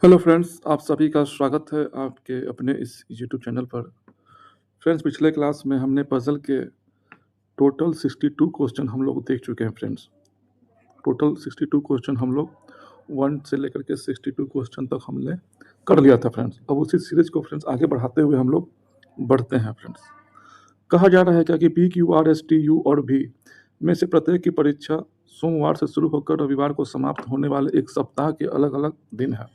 Hello friends, आप सभी का स्वागत है आपके अपने इस यूट्यूब चैनल पर। फ्रेंड्स, पिछले क्लास में हमने पज़ल के टोटल 62 क्वेश्चन हम लोग देख चुके हैं फ्रेंड्स। टोटल 62 क्वेश्चन हम लोग 1 से लेकर के 62 क्वेश्चन तक हमने कर लिया था फ्रेंड्स। अब उसी सीरीज़ को फ्रेंड्स आगे बढ़ाते हुए हम लोग बढ़ते हैं फ्रेंड्स। कहा जा रहा है क्या कि P, Q, R, S, T, U और भी में से प्रत्येक की परीक्षा सोमवार से शुरू होकर रविवार को समाप्त होने वाले एक सप्ताह के अलग-अलग दिन है।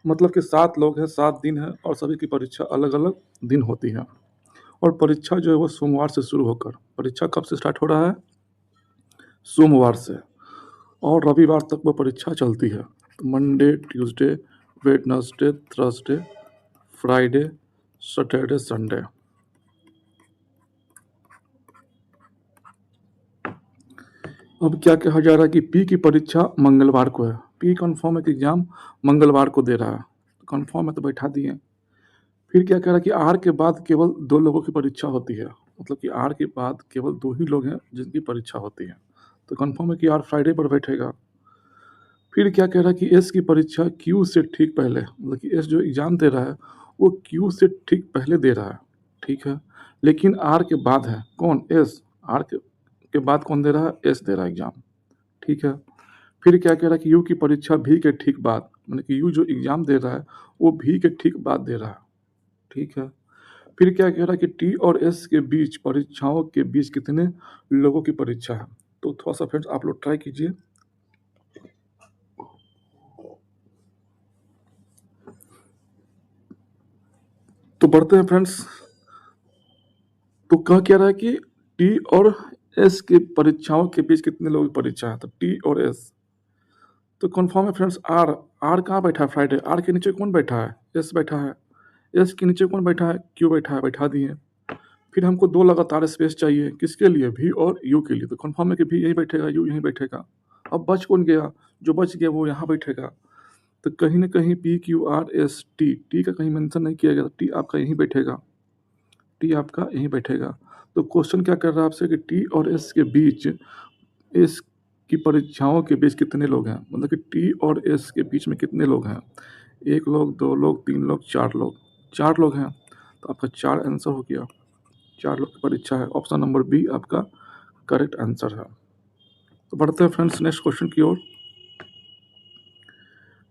मतलब कि 7 लोग हैं, 7 दिन हैं और सभी की परीक्षा अलग-अलग दिन होती है। और परीक्षा जो है वो सोमवार से शुरू होकर परीक्षा कब से स्टार्ट हो रहा है? सोमवार से, और रविवार तक वो परीक्षा चलती है। Monday, Tuesday, Wednesday, Thursday, Friday, Saturday, Sunday. अब क्या कहा जा रहा है कि पी की परीक्षा मंगलवार को है। पी कन्फर्म है कि एग्जाम मंगलवार को दे रहा है, कन्फर्म है तो बैठा दिए। फिर क्या कह रहा है कि आर के बाद केवल 2 लोगों की परीक्षा होती है, मतलब कि आर के बाद केवल 2 ही लोग हैं जिनकी परीक्षा होती है, तो कन्फर्म है कि आर फ्राइडे पर बैठेगा। फिर क्या कह रहा है कि एस की परीक्षा क्यू से ठीक पहले, मतलब कि एस जो एग्ज़ाम दे रहा है वो क्यू से ठीक पहले दे रहा है, ठीक है। लेकिन आर के बाद है कौन? एस। आर के बाद कौन दे रहा है? एस दे रहा है एग्ज़ाम, ठीक है। फिर क्या कह रहा है कि यू की परीक्षा भी के ठीक बाद, मतलब कि यू जो एग्ज़ाम दे रहा है वो भी के ठीक बाद दे रहा है, ठीक है। फिर क्या कह रहा है कि टी और एस के बीच परीक्षाओं के बीच कितने लोगों की परीक्षा है? तो थोड़ा-सा फ्रेंड्स आप लोग ट्राई कीजिए। तो बढ़ते हैं फ्रेंड्स। तो कह क्या रहा है कि टी और एस की परीक्षाओं के बीच कितने लोगों की परीक्षा है? तो टी और एस। तो कन्फर्म है फ्रेंड्स आर। आर कहाँ बैठा है फ्राइडे? आर के नीचे कौन बैठा है? एस बैठा है। एस के नीचे कौन बैठा है? क्यू बैठा है, बैठा दिए। फिर हमको 2 लगातार स्पेस चाहिए, किसके लिए? वी और यू के लिए। तो कन्फर्म है कि वी यहीं बैठेगा, यू यहीं बैठेगा। अब बच कौन गया? जो बच गया वो यहाँ बैठेगा। तो कहीं न कहीं P, Q, R, S, T, T का कहीं मेंशन नहीं किया गया, तो टी आपका यहीं बैठेगा, टी आपका यहीं बैठेगा। तो क्वेश्चन क्या कर रहा है आपसे कि टी और एस के बीच, एस की परीक्षाओं के बीच कितने लोग हैं? मतलब कि टी और एस के बीच में कितने लोग हैं? 1 लोग, 2 लोग, 3 लोग, 4 लोग। 4 लोग हैं, तो आपका 4 आंसर हो गया। 4 लोग की परीक्षा है। ऑप्शन नंबर बी आपका करेक्ट आंसर है। तो बढ़ते हैं फ्रेंड्स नेक्स्ट क्वेश्चन की ओर।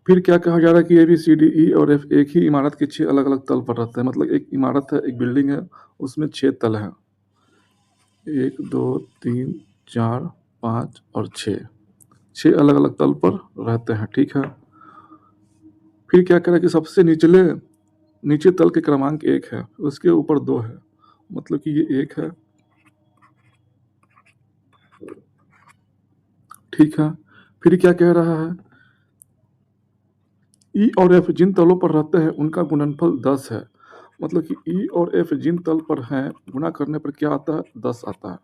फिर क्या कहा जा रहा है कि ए, बी, सी, डी, ई और एफ एक ही इमारत के 6 अलग-अलग तल पर रहते हैं। मतलब एक इमारत है, एक बिल्डिंग है, उसमें 6 तल हैं। 1, 2, 3, 4, 5 और 6। 6 अलग-अलग तल पर रहते हैं, ठीक है। फिर क्या कह रहा है कि सबसे नीचे तल के क्रमांक 1 है, उसके ऊपर 2 है। मतलब कि ये 1 है, ठीक है। फिर क्या कह रहा है? ई और एफ जिन तलों पर रहते हैं उनका गुणनफल 10 है। मतलब कि ई और एफ जिन तल पर हैं गुणा करने पर क्या आता है? 10 आता है।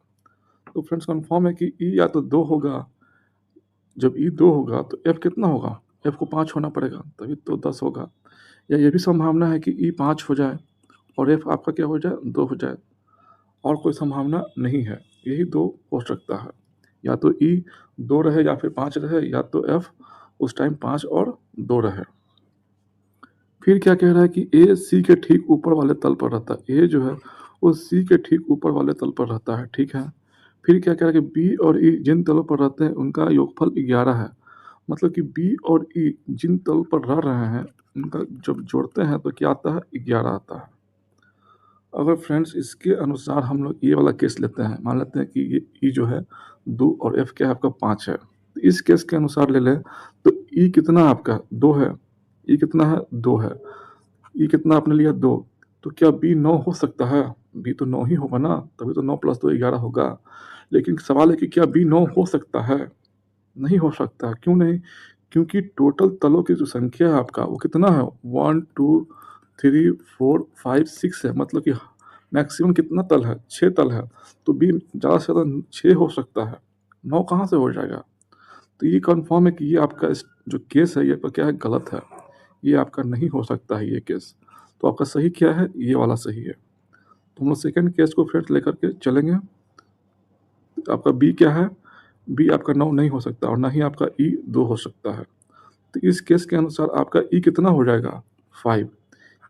तो फ्रेंड्स कन्फर्म है कि ई या तो 2 होगा, जब ई 2 होगा तो एफ कितना होगा? एफ को 5 होना पड़ेगा तभी तो 10 होगा। या ये भी संभावना है कि ई 5 हो जाए और एफ आपका क्या हो जाए? 2 हो जाए, और कोई संभावना नहीं है। यही 2 हो सकता है, या तो ई 2 रहे या फिर 5 रहे, या तो एफ उस टाइम 5 और 2 रहे। फिर क्या कह रहा है कि ए सी के ठीक ऊपर वाले तल पर रहता है। ए जो है वो सी के ठीक ऊपर वाले तल पर रहता है, ठीक है। फिर क्या कह रहा है कि बी और ई जिन तलों पर रहते हैं उनका योगफल 11 है। मतलब कि बी और ई जिन तल पर रह रहे हैं उनका जब जोड़ते हैं तो क्या आता है? 11 आता है। अगर फ्रेंड्स इसके अनुसार हम लोग ये वाला केस लेते हैं, मान लेते हैं कि ये ई जो है 2 और एफ क्या है आपका 5 है। तो इस केस के अनुसार ले लें तो ई कितना है आपका? 2 है। ई कितना है? 2 है। ई कितना आपने लिया? 2। तो क्या बी 9 हो सकता है? बी तो 9 ही होगा ना, तभी तो 9 + 2 11 होगा। लेकिन सवाल है कि क्या बी 9 हो सकता है? नहीं हो सकता। क्यों नहीं? क्योंकि टोटल तलों की जो संख्या है आपका वो कितना है? 1, 2, 3, 4, 5, 6 है। मतलब कि मैक्सिमम कितना तल है? 6 तल है। तो बी ज़्यादा से ज़्यादा 6 हो सकता है, 9 कहाँ से हो जाएगा? तो ये कन्फर्म है कि ये आपका इस जो केस है ये आपका क्या है? गलत है। ये आपका नहीं हो सकता है ये केस। तो आपका सही क्या है? ये वाला सही है। तो हम लोग सेकंड केस को फिर लेकर के चलेंगे। तो आपका बी क्या है? बी आपका 9 नहीं हो सकता और ना ही आपका ई 2 हो सकता है। तो इस केस के अनुसार आपका ई कितना हो जाएगा 5,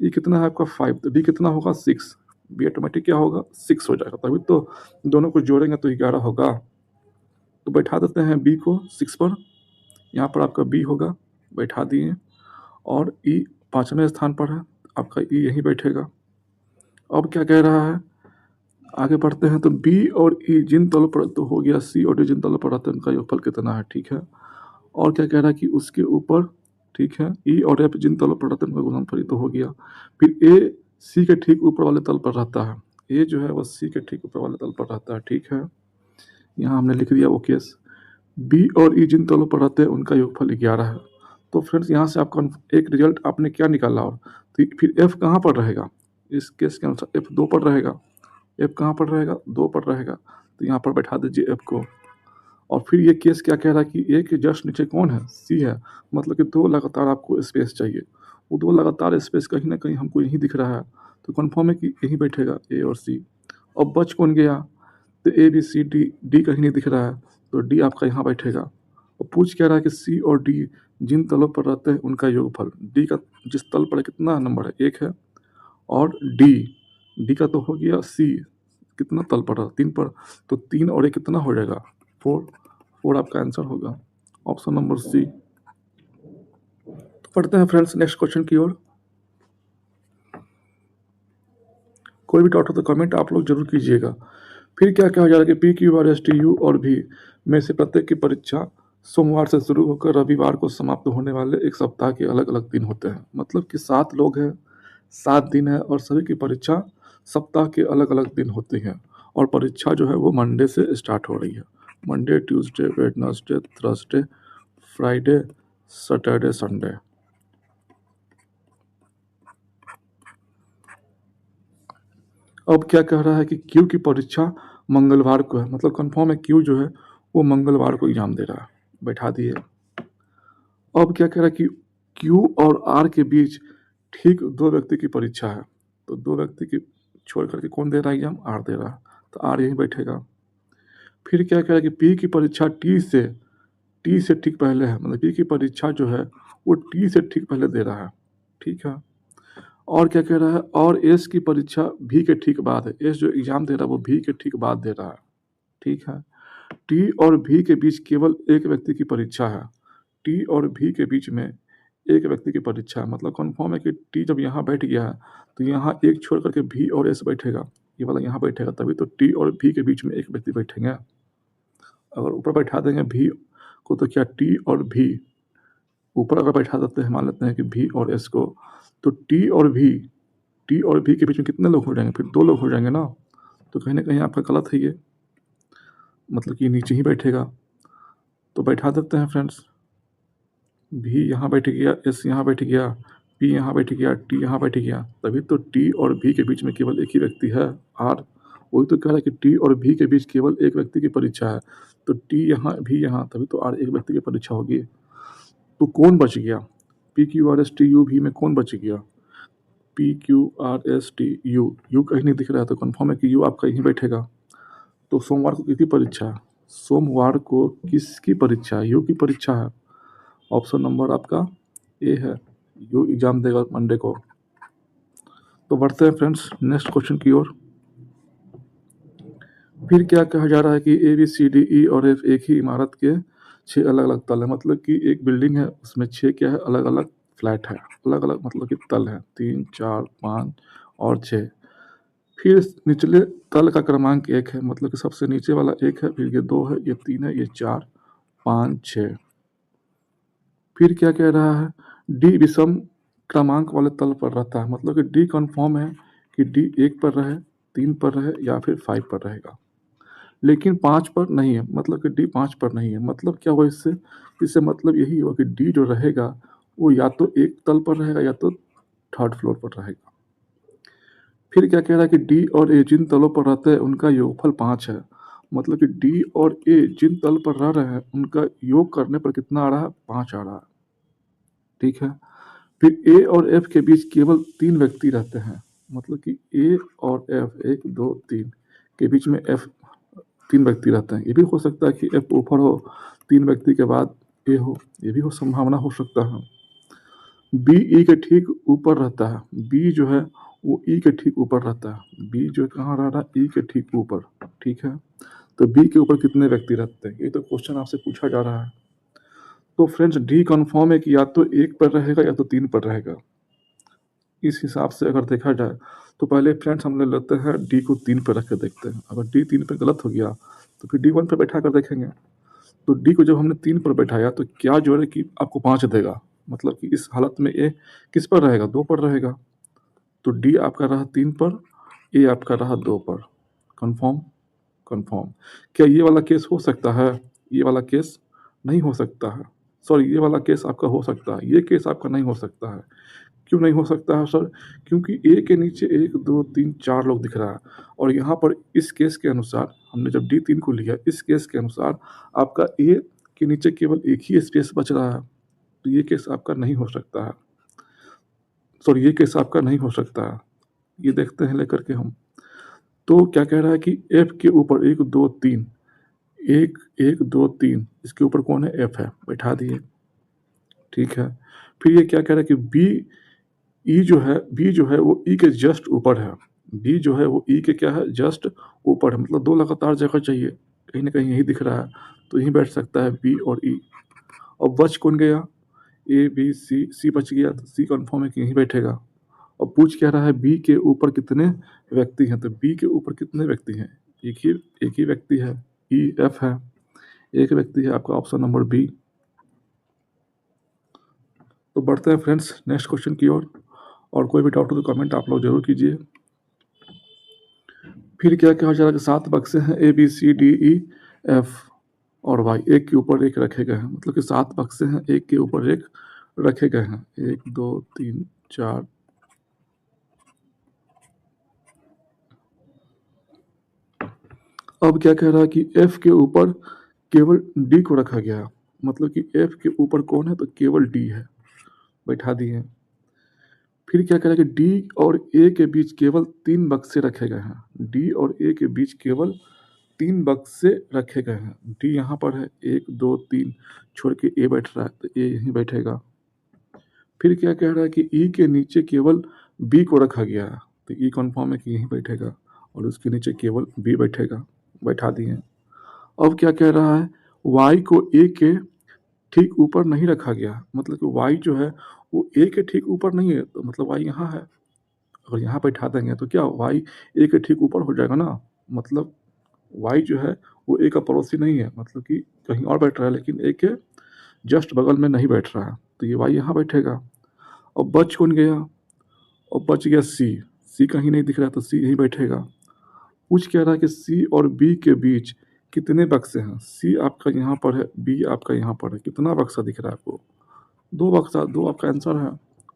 ई कितना है आपका 5, तो बी कितना होगा 6, बी ऑटोमेटिक क्या होगा 6 हो जाएगा, तभी तो दोनों को जोड़ेंगे तो 11 होगा। तो बैठा देते हैं बी को 6 पर, यहाँ पर आपका बी होगा, बैठा दिए, और ई 5वें स्थान पर है, आपका ई यहीं बैठेगा। अब क्या कह रहा है, आगे बढ़ते हैं, तो बी और ई जिन तलों पर, तो हो गया सी और डी जिन तलों पर रहते हैं उनका योगफल कितना है, ठीक है। और क्या कह रहा है कि उसके ऊपर, ठीक है, ई और एफ जिन तलों पर रहते हैं उनका गुणनफल, तो हो गया। फिर ए सी के ठीक ऊपर वाले तल पर रहता है, ए जो है वो सी के ठीक ऊपर वाले तल पर रहता है, ठीक है, यहाँ हमने लिख दिया वो केस। बी और ई जिन तलों पर रहते हैं उनका योगफल 11 है। तो फ्रेंड्स यहाँ से आपका एक रिजल्ट आपने क्या निकाला, और तो फिर एफ कहाँ पर रहेगा, इस केस के अनुसार एफ 2 पर रहेगा, एफ कहाँ पर रहेगा 2 पर रहेगा, तो यहाँ पर बैठा दीजिए एफ को। और फिर ये केस क्या कह रहा है कि ए के जस्ट नीचे कौन है, सी है, मतलब कि 2 लगातार आपको स्पेस चाहिए, वो 2 लगातार स्पेस कहीं ना कहीं हमको यहीं दिख रहा है, तो कन्फर्म है कि यहीं बैठेगा ए और सी। अब बच कौन गया, तो A B C D, D कहीं नहीं दिख रहा है, तो डी आपका यहाँ बैठेगा। और पूछ क्या रहा है कि सी और डी जिन तलों पर रहते हैं उनका योगफल, डी का जिस तल पर कितना नंबर है 1 है, और डी, डी का तो हो गया सी, कितना तल पर है 3 पर, तो 3 और 1 कितना हो जाएगा 4, 4 आपका आंसर होगा, ऑप्शन नंबर सी। तो पढ़ते हैं फ्रेंड्स नेक्स्ट क्वेश्चन की ओर। कोई भी डाउट हो तो कमेंट आप लोग जरूर कीजिएगा। फिर क्या कहा जा रहा है कि P Q R S T U और भी में से प्रत्येक की परीक्षा सोमवार से शुरू होकर रविवार को समाप्त होने वाले एक सप्ताह के अलग अलग दिन होते हैं, मतलब कि 7 लोग हैं, 7 दिन है, और सभी की परीक्षा सप्ताह के अलग अलग दिन होती हैं, और परीक्षा जो है वो मंडे से स्टार्ट हो रही है, Monday Tuesday Wednesday Thursday Friday Saturday Sunday. अब क्या कह रहा है कि क्यू की परीक्षा मंगलवार को है, मतलब कंफर्म है क्यू जो है वो मंगलवार को एग्जाम दे रहा है, बैठा दिए। अब क्या कह रहा है कि क्यू और आर के बीच ठीक 2 व्यक्ति की परीक्षा है, तो 2 व्यक्ति की छोड़ करके कौन दे रहा है एग्जाम, आर दे रहा है, तो आर यहीं बैठेगा। फिर क्या कह रहा है कि पी की परीक्षा टी से ठीक पहले है, मतलब पी की परीक्षा जो है वो टी से ठीक पहले दे रहा है, ठीक है। और क्या कह रहा है, और एस की परीक्षा भी के ठीक बाद है, एस जो एग्जाम दे रहा है वो भी के ठीक बाद दे रहा है, ठीक है। टी और भी के बीच केवल एक व्यक्ति की परीक्षा है, टी और भी के बीच में एक व्यक्ति की परीक्षा है, मतलब कन्फर्म है कि टी जब यहाँ बैठ गया है तो यहाँ एक छोड़ करके भी और एस बैठेगा, ये वाला यहाँ बैठेगा, तभी तो टी और भी के बीच में एक व्यक्ति बैठेंगे। अगर ऊपर बैठा देंगे भी को तो क्या टी और भी ऊपर अगर बैठा देते हैं, मान लेते हैं कि भी और एस को, तो टी और भी के बीच में कितने लोग हो जाएंगे, फिर 2 लोग हो जाएंगे ना, तो कहीं ना कहीं आपका गलत है ये, मतलब कि नीचे ही बैठेगा, तो बैठा देते हैं फ्रेंड्स, भी यहाँ बैठ गया, एस यहाँ बैठ गया, पी यहाँ बैठ गया, टी यहाँ बैठ गया, तभी तो टी और भी के बीच में केवल एक ही व्यक्ति है, आर। वही तो कह रहा है कि टी और भी के बीच केवल एक व्यक्ति की परीक्षा है, तो टी यहाँ भी यहाँ, तभी तो आर एक व्यक्ति की परीक्षा होगी। तो कौन बच गया, P Q R S T you भी में कौन बच गया, P Q R S T you, you कहीं नहीं दिख रहा है, तो कन्फर्म है कि यू आपका यहीं बैठेगा। तो सोमवार को किसकी परीक्षा है, सोमवार को किसकी परीक्षा है, यू की परीक्षा है, ऑप्शन नंबर आपका ए है, यू एग्जाम देगा मंडे को। तो बढ़ते हैं फ्रेंड्स नेक्स्ट क्वेश्चन की ओर। फिर क्या कहा जा रहा है कि ए बी सी डी ई और एफ एक ही इमारत के 6 अलग अलग तल है, मतलब कि एक बिल्डिंग है उसमें 6 क्या है अलग अलग फ्लैट है, अलग अलग मतलब कि तल है 3 4 5 और 6। फिर निचले तल का क्रमांक 1 है, मतलब कि सबसे नीचे वाला 1 है, फिर ये 2 है, ये 3 है, ये 4 5 6। फिर क्या कह रहा है, डी विषम क्रमांक वाले तल पर रहता है, मतलब कि डी कन्फर्म है कि डी 1 पर रहे, 3 पर रहे या फिर 5 पर रहेगा, लेकिन 5 पर नहीं है, मतलब कि डी 5 पर नहीं है। मतलब क्या हुआ इससे, इससे मतलब यही हुआ कि डी जो रहेगा वो या तो एक तल पर रहेगा या तो थर्ड फ्लोर पर रहेगा। फिर क्या कह रहा है कि डी और ए जिन तलों पर रहते हैं उनका योगफल 5 है, मतलब कि डी और ए जिन तल पर रह रहे हैं उनका योग करने पर कितना आ रहा है, 5 आ रहा है, ठीक है। फिर ए और एफ के बीच केवल 3 व्यक्ति रहते हैं, मतलब कि ए और एफ 1 2 3 के बीच में एफ 3 व्यक्ति रहते हैं, ये भी हो सकता है कि एफ ऊपर हो 3 व्यक्ति के बाद ए हो, ये भी हो संभावना हो सकता है। बी ई के ठीक ऊपर रहता है, बी जो है वो ई के ठीक ऊपर रहता है, बी जो कहाँ रह रहा है, ई के ठीक ऊपर, ठीक है। तो बी के ऊपर कितने व्यक्ति रहते हैं, ये तो क्वेश्चन आपसे पूछा जा रहा है। तो फ्रेंड्स डी कन्फर्म है कि या तो एक पर रहेगा या तो तीन पर रहेगा। इस हिसाब से अगर देखा जाए तो पहले फ्रेंड्स हम ले लेते हैं डी को तीन पर रख के देखते हैं। अगर डी तीन पर गलत हो गया तो फिर डी वन पर बैठा कर देखेंगे। तो डी को जब हमने तीन पर बैठाया तो क्या जो है कि आपको पाँच देगा, मतलब कि इस हालत में ए किस पर रहेगा, दो पर रहेगा। तो डी आपका रहा तीन पर, ए आपका रहा दो पर। Confirm, confirm. क्या ये वाला केस हो सकता है, ये वाला केस नहीं हो सकता है। सॉरी, ये वाला केस आपका हो सकता है, ये केस आपका नहीं हो सकता है। क्यों नहीं हो सकता है सर, क्योंकि ए के नीचे एक दो तीन चार लोग दिख रहा है और यहाँ पर इस केस के अनुसार हमने जब डी तीन को लिया, इस केस के अनुसार आपका ए के नीचे केवल एक ही स्पेस बच रहा है। तो ये केस आपका नहीं हो सकता है, सॉरी ये केस आपका नहीं हो सकता है। ये देखते हैं लेकर के हम। तो क्या कह रहा है कि एफ के ऊपर एक दो तीन, एक एक दो तीन, इसके ऊपर कौन है, एफ है, बैठा दिए, ठीक है। फिर ये क्या कह रहा है कि बी ई जो है, बी जो है वो ई के जस्ट ऊपर है, बी जो है वो ई के क्या है, जस्ट ऊपर है, मतलब दो लगातार जगह चाहिए, कहीं ना कहीं यही दिख रहा है, तो यहीं बैठ सकता है बी और ई। अब बच कौन गया, ए बी सी, सी बच गया, तो सी कन्फर्म है कि यहीं बैठेगा। अब पूछ क्या रहा है बी के ऊपर कितने व्यक्ति हैं, तो बी के ऊपर कितने व्यक्ति हैं, एक ही व्यक्ति है, ई एफ है, एक व्यक्ति है, आपका ऑप्शन नंबर बी। तो बढ़ते हैं फ्रेंड्स नेक्स्ट क्वेश्चन की ओर, और कोई भी डाउट हो तो कमेंट आप लोग जरूर कीजिए। फिर क्या कहा जा रहा है कि 7 बक्से हैं A B C D E F और वाई, एक के ऊपर एक रखे गए हैं, मतलब कि 7 बक्से हैं, एक के ऊपर एक रखे गए हैं, 1 2 3 4। अब क्या कह रहा है कि एफ के ऊपर केवल डी को रखा गया, मतलब कि एफ के ऊपर कौन है, तो केवल डी है, बैठा दिए। फिर क्या कह रहा है कि डी और ए के बीच केवल 3 बक्से रखे गए हैं, डी और ए के बीच केवल 3 बक्से रखे गए हैं, डी यहाँ पर है, 1 2 3 छोड़ के ए बैठ रहा है, तो ए यहीं बैठेगा। फिर क्या कह रहा है कि ई के नीचे केवल बी को रखा गया है, तो ई कन्फर्म है कि यहीं बैठेगा, और उसके नीचे केवल बी बैठेगा, बैठा दिए। अब क्या कह रहा है, वाई को ए के ठीक ऊपर नहीं रखा गया, मतलब कि वाई जो है वो ए के ठीक ऊपर नहीं है, तो मतलब वाई यहाँ है, अगर यहाँ बैठा देंगे तो क्या वाई ए के ठीक ऊपर हो जाएगा ना, मतलब वाई जो है वो ए का पड़ोसी नहीं है, मतलब कि कहीं और बैठ रहा है, लेकिन ए के जस्ट बगल में नहीं बैठ रहा है, तो ये वाई यहाँ बैठेगा। अब बच कौन गया, और बच गया सी, सी कहीं नहीं दिख रहा, तो सी यहीं बैठेगा। पूछ कह रहा है कि सी और बी के बीच कितने बक्से हैं, सी आपका यहाँ पर है, बी आपका यहाँ पर है, कितना बक्सा दिख रहा है आपको, दो बक्सा, दो आपका आंसर है,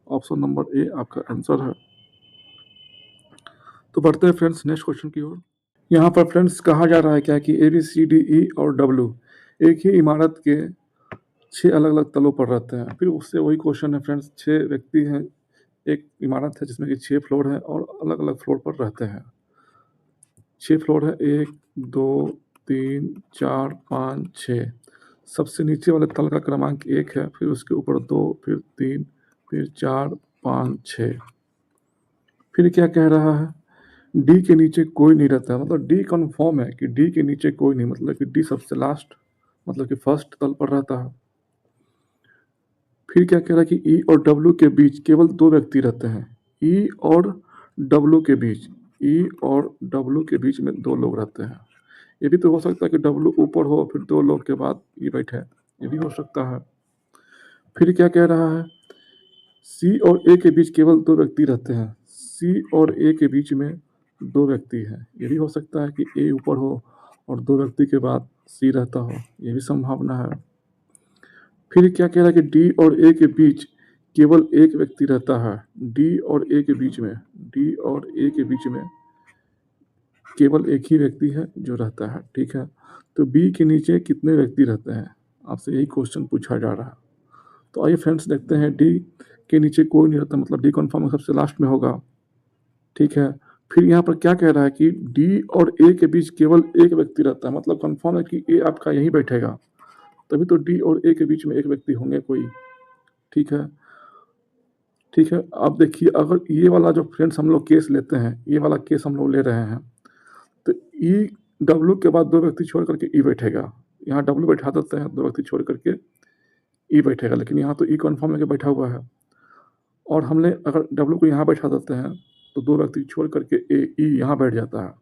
ऑप्शन नंबर ए आपका आंसर है। तो बढ़ते हैं फ्रेंड्स नेक्स्ट क्वेश्चन की ओर। यहाँ पर फ्रेंड्स कहा जा रहा है क्या कि ए बी सी डी ई और डब्ल्यू एक ही इमारत के 6 अलग अलग तलों पर रहते हैं। फिर उससे वही क्वेश्चन है फ्रेंड्स, 6 व्यक्ति हैं, एक इमारत है जिसमें कि 6 फ्लोर हैं और अलग अलग फ्लोर पर रहते हैं। 6 फ्लोर है, 1 2 3 4 5 6। सबसे नीचे वाले तल का क्रमांक 1 है, फिर उसके ऊपर 2, फिर 3, फिर 4 5 6। फिर क्या कह रहा है, डी के नीचे कोई नहीं रहता है, मतलब डी कन्फर्म है कि डी के नीचे कोई नहीं, मतलब कि डी सबसे लास्ट, मतलब कि फर्स्ट तल पर रहता है। फिर क्या कह रहा है कि ई और डब्ल्यू के बीच केवल 2 व्यक्ति रहते हैं, ई और डब्ल्यू के बीच, ई और डब्ल्यू के बीच में 2 लोग रहते हैं। ये भी तो हो सकता है कि डब्ल्यू ऊपर हो, फिर 2 लोग के बाद ई बैठे, ये भी हो सकता है। फिर क्या कह रहा है, सी और ए के बीच केवल 2 व्यक्ति रहते हैं, सी और ए के बीच में 2 व्यक्ति हैं, ये भी हो सकता है कि ए ऊपर हो और 2 व्यक्ति के बाद सी रहता हो, ये भी संभावना है। फिर क्या कह रहा है कि डी और ए के बीच केवल एक व्यक्ति रहता है, डी और ए के बीच में, डी और ए के बीच में केवल एक ही व्यक्ति है जो रहता है, ठीक है। तो बी के नीचे कितने व्यक्ति रहते हैं, आपसे यही क्वेश्चन पूछा जा रहा है। तो आइए फ्रेंड्स देखते हैं, डी के नीचे कोई नहीं रहता, मतलब डी कन्फर्म सबसे लास्ट में होगा, ठीक है। फिर यहाँ पर क्या कह रहा है कि डी और ए के बीच केवल एक व्यक्ति रहता है, मतलब कन्फर्म है कि ए आपका यहीं बैठेगा, तभी तो डी और ए के बीच में एक व्यक्ति होंगे कोई। ठीक है, ठीक है। अब देखिए, अगर ये वाला जो फ्रेंड्स हम लोग केस लेते हैं, ये वाला केस हम लोग ले रहे हैं, तो ई डब्ल्यू के बाद 2 व्यक्ति छोड़ करके ई बैठेगा। यहाँ डब्ल्यू बैठा देते हैं, 2 व्यक्ति छोड़ करके ई बैठेगा, लेकिन यहाँ तो ई कन्फर्म है कि बैठा हुआ है। और हमने अगर डब्ल्यू को यहाँ बैठा देते हैं, तो 2 व्यक्ति छोड़ करके ई यहाँ बैठ जाता है।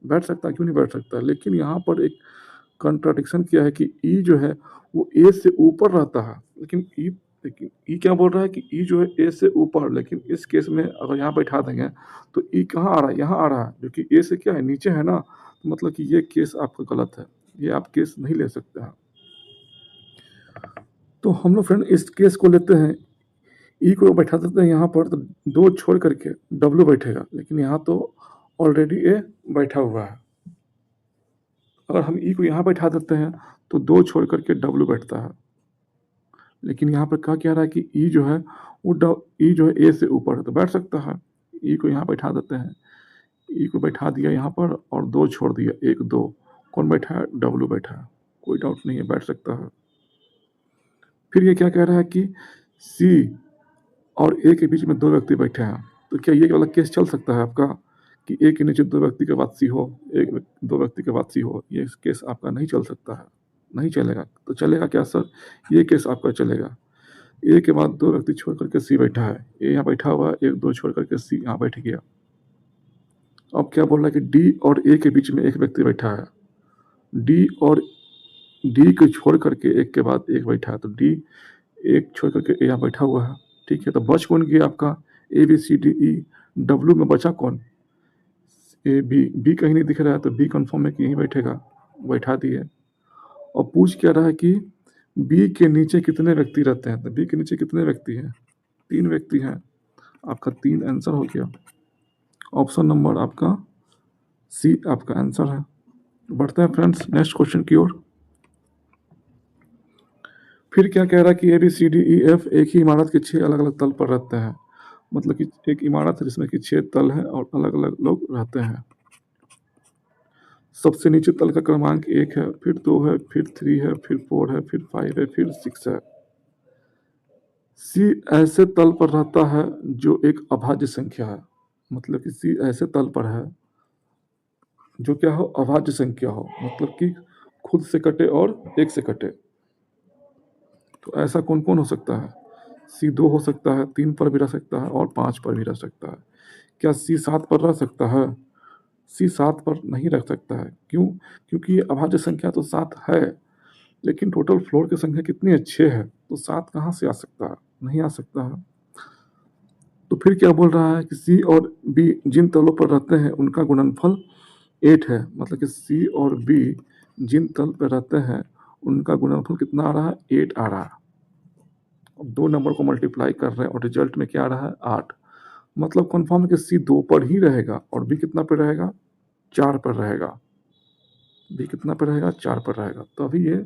बैठ सकता है, क्यों नहीं बैठ सकता? लेकिन यहाँ पर एक कॉन्ट्राडिक्शन क्या है कि ई जो है वो ए से ऊपर रहता है, लेकिन ई क्या बोल रहा है कि ई जो है ए से ऊपर, लेकिन इस केस में अगर यहाँ बैठा देंगे तो ई कहाँ आ रहा है? यहाँ आ रहा है, जो कि ए से क्या है, नीचे है ना। तो मतलब कि ये केस आपका गलत है, ये आप केस नहीं ले सकते हैं। तो हम लोग फ्रेंड इस केस को लेते हैं, ई को बैठा देते हैं यहाँ पर, तो 2 छोड़ करके डब्ल्यू बैठेगा, लेकिन यहाँ तो ऑलरेडी ए बैठा हुआ है। अगर हम ई को यहाँ बैठा देते हैं तो 2 छोड़ करके डब्ल्यू बैठता है, लेकिन यहाँ पर क्या रहा है कि ई जो है वो ई जो है ए से ऊपर है, तो बैठ सकता है। ई को यहाँ बैठा देते हैं, ई को बैठा दिया यहाँ पर और 2 छोड़ दिया, 1 2, कौन बैठा है? डब्ल्यू बैठा है, कोई डाउट नहीं है, बैठ सकता है। फिर ये क्या कह रहा है कि सी और ए के बीच में 2 व्यक्ति बैठे हैं, तो क्या ये वाला केस चल सकता है आपका कि ए के नीचे 2 व्यक्ति के बाद सी हो, 2 व्यक्ति के बाद सी हो? ये केस आपका नहीं चल सकता है, नहीं चलेगा। तो चलेगा क्या सर? ये केस आपका चलेगा। ए के बाद 2 व्यक्ति छोड़ करके सी बैठा है, ए यहाँ बैठा हुआ है, 1 2 छोड़ करके सी यहाँ बैठ गया। अब क्या बोल रहा है कि डी और ए के बीच में एक व्यक्ति बैठा है, डी और डी को छोड़ करके एक के बाद एक बैठा है, तो डी एक छोड़ करके ए यहाँ बैठा हुआ है। ठीक है, तो बच कौन गया आपका? A B C D E, W में बचा कौन? ए बी कहीं नहीं दिख रहा है, तो बी कन्फर्म है कि यहीं बैठेगा, बैठा दिए। और पूछ क्या रहा है कि बी के नीचे कितने व्यक्ति रहते हैं? तो बी के नीचे कितने व्यक्ति हैं? 3 व्यक्ति हैं। आपका 3 आंसर हो गया। ऑप्शन नंबर आपका सी आपका आंसर है। बढ़ते हैं फ्रेंड्स नेक्स्ट क्वेश्चन की ओर। फिर क्या कह रहा है कि A B C D E F एक ही इमारत के 6 अलग अलग तल पर रहते हैं, मतलब कि एक इमारत है जिसमें कि 6 तल हैं और अलग अलग लोग रहते हैं। सबसे नीचे तल का क्रमांक 1 है, फिर 2 है, फिर 3 है, फिर 4 है, फिर 5 है, फिर 6 है। सी ऐसे तल पर रहता है जो एक अभाज्य संख्या है, मतलब कि सी ऐसे तल पर है जो क्या हो? अभाज्य संख्या हो, मतलब कि खुद से कटे और 1 से कटे। तो ऐसा कौन कौन हो सकता है? सी 2 हो सकता है, 3 पर भी रह सकता है और 5 पर भी रह सकता है। क्या सी 7 पर रह सकता है? सी 7 पर नहीं रह सकता है। क्यों? क्योंकि ये अभाज्य संख्या तो 7 है, लेकिन टोटल फ्लोर की संख्या कितनी है? 6 है, तो 7 कहाँ से आ सकता है? नहीं आ सकता है। तो फिर क्या बोल रहा है कि सी और बी जिन तलों पर रहते हैं उनका गुणनफल 8 है, मतलब कि सी और बी जिन तल पर रहते हैं उनका गुणनफल कितना आ रहा है? 8 आ रहा है। अब 2 नंबर को मल्टीप्लाई कर रहे हैं और रिजल्ट में क्या आ रहा है? 8। मतलब कन्फर्म है कि सी 2 पर ही रहेगा और बी कितना पर रहेगा? 4 पर रहेगा। बी कितना पर रहेगा? 4 पर रहेगा। तो अभी ये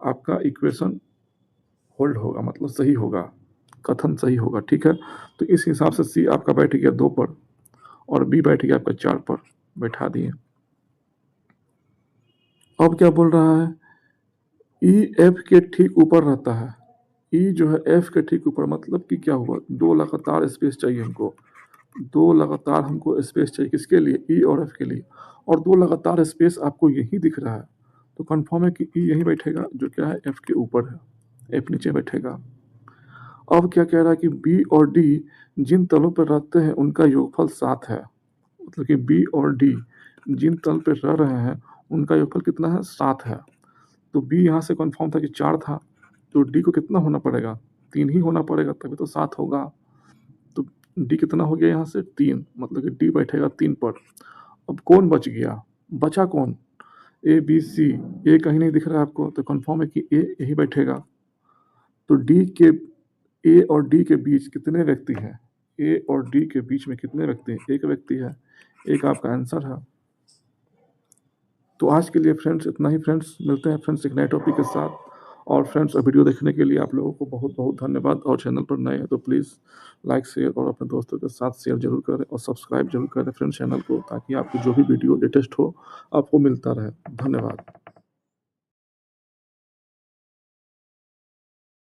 आपका इक्वेशन होल्ड होगा, मतलब सही होगा, कथन सही होगा। ठीक है, तो इस हिसाब से सी आपका बैठ गया 2 पर और बी बैठ गया आपका 4 पर, बैठा दिए। अब क्या बोल रहा है? ई एफ के ठीक ऊपर रहता है। ई जो है एफ के ठीक ऊपर, मतलब कि क्या हुआ? 2 लगातार स्पेस चाहिए हमको, 2 लगातार हमको स्पेस चाहिए, किसके लिए? ई और एफ के लिए। और 2 लगातार स्पेस आपको यही दिख रहा है, तो कंफर्म है कि ई यहीं बैठेगा, जो क्या है? एफ के ऊपर है, एफ नीचे बैठेगा। अब क्या कह रहा है कि बी और डी जिन तलों पर रहते हैं उनका योगफल 7 है, मतलब कि बी और डी जिन तल पर रह रहे हैं उनका योगफल कितना है? 7 है। तो बी यहाँ से कंफर्म था कि 4 था, तो डी को कितना होना पड़ेगा? 3 ही होना पड़ेगा, तभी तो 7 होगा। तो डी कितना हो गया यहाँ से? 3, मतलब कि डी बैठेगा 3 पर। अब कौन बच गया? बचा कौन? ए बी सी, ए कहीं नहीं दिख रहा है आपको, तो कंफर्म है कि ए यही बैठेगा। तो डी के ए और डी के बीच कितने व्यक्ति हैं? ए और डी के बीच में कितने व्यक्ति हैं? 1 व्यक्ति है, 1 आपका आंसर है। तो आज के लिए फ्रेंड्स इतना ही फ्रेंड्स, मिलते हैं फ्रेंड्स एक नए टॉपिक के साथ। और फ्रेंड्स वीडियो देखने के लिए आप लोगों को बहुत बहुत धन्यवाद। और चैनल पर नए हैं तो प्लीज़ लाइक शेयर और अपने दोस्तों के साथ शेयर जरूर करें और सब्सक्राइब जरूर करें फ्रेंड्स चैनल को, ताकि आपको जो भी वीडियो लेटेस्ट हो आपको मिलता रहे। धन्यवाद।